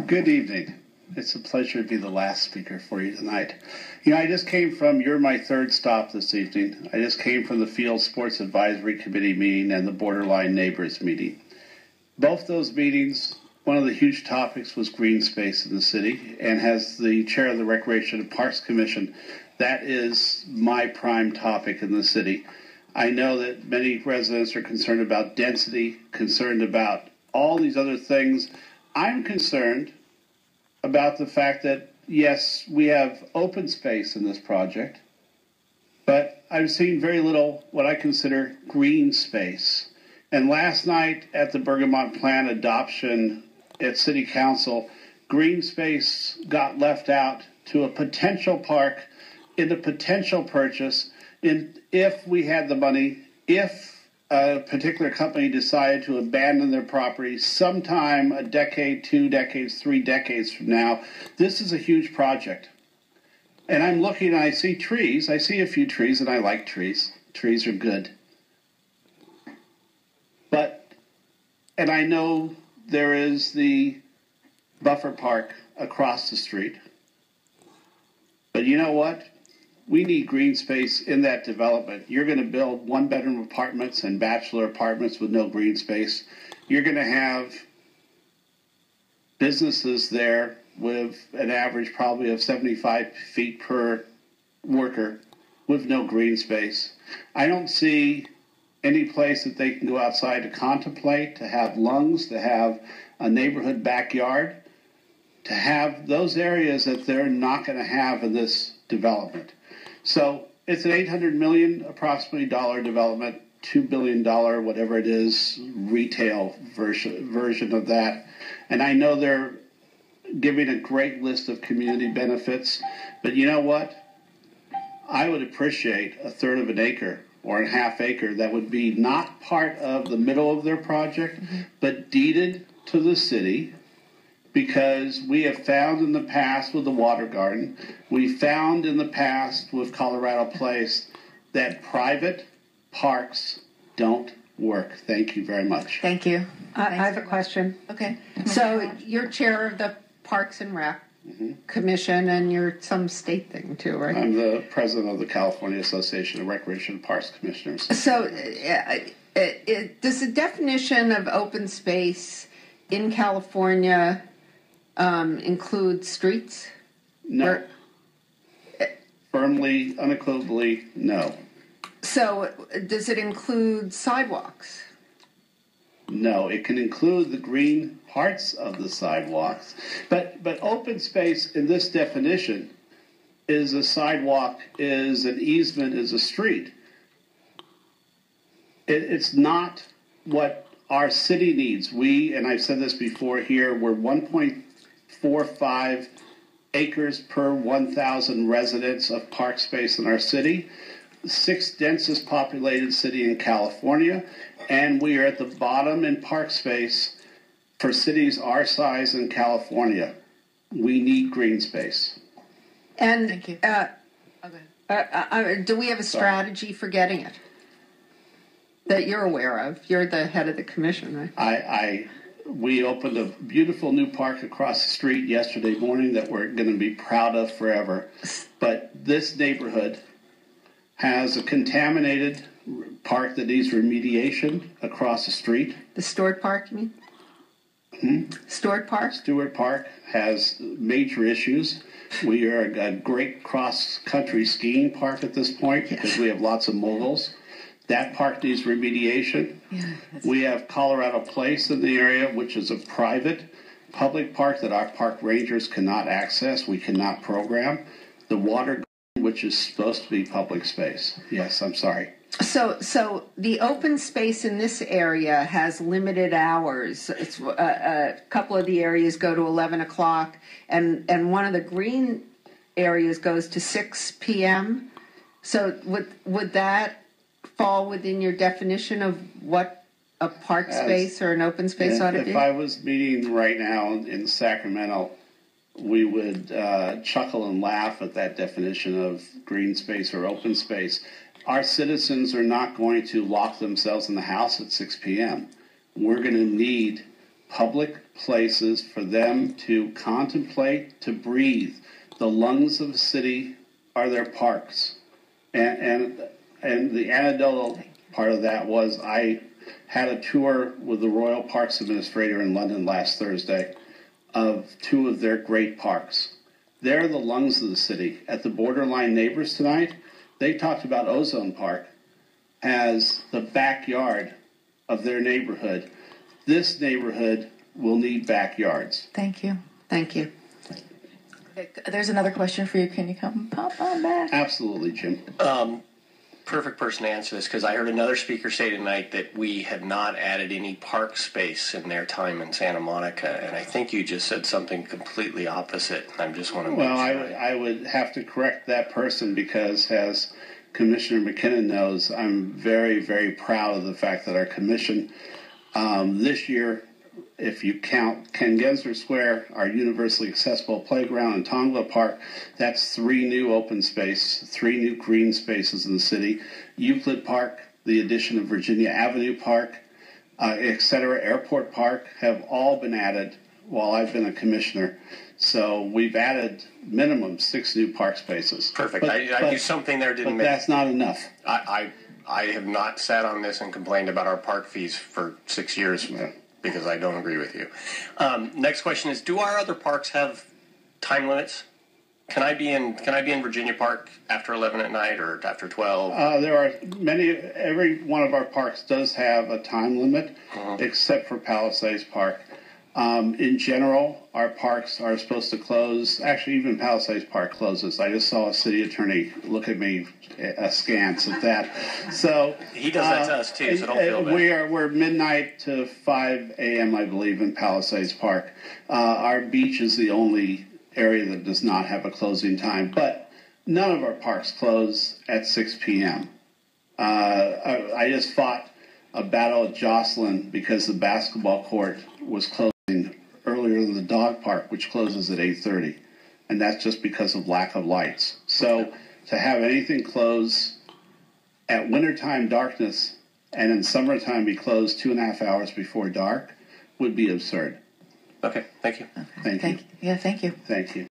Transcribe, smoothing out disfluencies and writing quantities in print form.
Good evening. It's a pleasure to be the last speaker for you tonight. I just came from, you're my third stop this evening. I just came from the Field Sports Advisory Committee meeting and the Borderline Neighbors meeting. Both those meetings, one of the huge topics was green space in the city, and as the chair of the Recreation and Parks Commission, that is my prime topic in the city. I know that many residents are concerned about density, concerned about all these other things. I'm concerned about the fact that, yes, we have open space in this project, but I've seen very little what I consider green space. And last night at the Bergamot plan adoption at City Council, green space got left out to a potential park in a potential purchase if we had the money, if a particular company decided to abandon their property sometime a decade, 2 decades, 3 decades from now. This is a huge project. And I'm looking and I see trees. I see a few trees and I like trees. Trees are good. And I know there is the buffer park across the street. But you know what? We need green space in that development. You're going to build one-bedroom apartments and bachelor apartments with no green space. You're going to have businesses there with an average probably of 75 feet per worker with no green space. I don't see any place that they can go outside to contemplate, to have lungs, to have a neighborhood backyard, to have those areas that they're not going to have in this development. So it's an $800 million approximately development, $2 billion, whatever it is, retail version of that. And I know they're giving a great list of community benefits, but you know what? I would appreciate a third of an acre or a half acre that would be not part of the middle of their project, but deeded to the city. Because we have found in the past with the Water Garden, we found in the past with Colorado Place that private parks don't work. Thank you very much. Thank you. I have a question. Okay. So you're chair of the Parks and Rec Commission, and you're some state thing too, right? I'm the president of the California Association of Recreation and Parks Commissioners. So does the definition of open space in California include streets? No. Firmly, unequivocally, no. So does it include sidewalks? No, it can include the green parts of the sidewalks. But open space in this definition is a sidewalk, is an easement, is a street. It's not what our city needs. And I've said this before here, we're 1.45 acres per 1,000 residents of park space in our city, 6th densest populated city in California, and we are at the bottom in park space for cities our size in California. We need green space. And Thank you. do we have a strategy for getting it that you're aware of? You're the head of the commission, right? We opened a beautiful new park across the street yesterday morning that we're going to be proud of forever. But this neighborhood has a contaminated park that needs remediation across the street. The Stewart Park, you mean? Stewart Park? Stewart Park has major issues. We are a great cross-country skiing park at this point because we have lots of moguls. That park needs remediation. Yeah, we have Colorado Place in the area, which is a private public park that our park rangers cannot access. We cannot program. The Water Garden, which is supposed to be public space. Yes, I'm sorry. So the open space in this area has limited hours. It's a couple of the areas go to 11 o'clock, and one of the green areas goes to 6 p.m. So would that fall within your definition of what a park space or an open space ought to be? If I was meeting right now in Sacramento, we would chuckle and laugh at that definition of green space or open space. Our citizens are not going to lock themselves in the house at 6 p.m. We're going to need public places for them to contemplate, to breathe. The lungs of the city are their parks. And the anecdotal part of that was I had a tour with the Royal Parks Administrator in London last Thursday of two of their great parks. They're the lungs of the city. At the Borderline Neighbors tonight, they talked about Ozone Park as the backyard of their neighborhood. This neighborhood will need backyards. Thank you. Thank you. There's another question for you. Can you come pop on back? Absolutely, Jim. Perfect person to answer this, because I heard another speaker say tonight that we have not added any park space in their time in Santa Monica, and I think you just said something completely opposite. I just want to make Well, sure. I would have to correct that person because, as Commissioner McKinnon knows, I'm very, very proud of the fact that our commission this year, if you count Ken Gensler Square, our universally accessible playground, and Tongva Park, that's 3 new open space, 3 new green spaces in the city. Euclid Park, the addition of Virginia Avenue Park, et cetera, Airport Park have all been added while I've been a commissioner. So we've added minimum 6 new park spaces. Perfect. I knew something there didn't But make. that's not enough. I have not sat on this and complained about our park fees for 6 years. Yeah. Because I don't agree with you. Next question is: do our other parks have time limits? Can I be in Virginia Park after 11 at night or after 12? There are many. Every one of our parks does have a time limit, except for Palisades Park. In general, our parks are supposed to close. Actually, even Palisades Park closes. I just saw a city attorney look at me askance at that. So he does that to us too. So don't feel bad. We're midnight to 5 a.m. I believe in Palisades Park. Our beach is the only area that does not have a closing time, but none of our parks close at 6 p.m. I just fought a battle at Jocelyn because the basketball court was closing earlier than the dog park, which closes at 8:30, and that's just because of lack of lights. So to have anything close at wintertime darkness and in summertime be closed 2.5 hours before dark would be absurd. Okay, thank you. Thank you. Yeah, thank you. Thank you.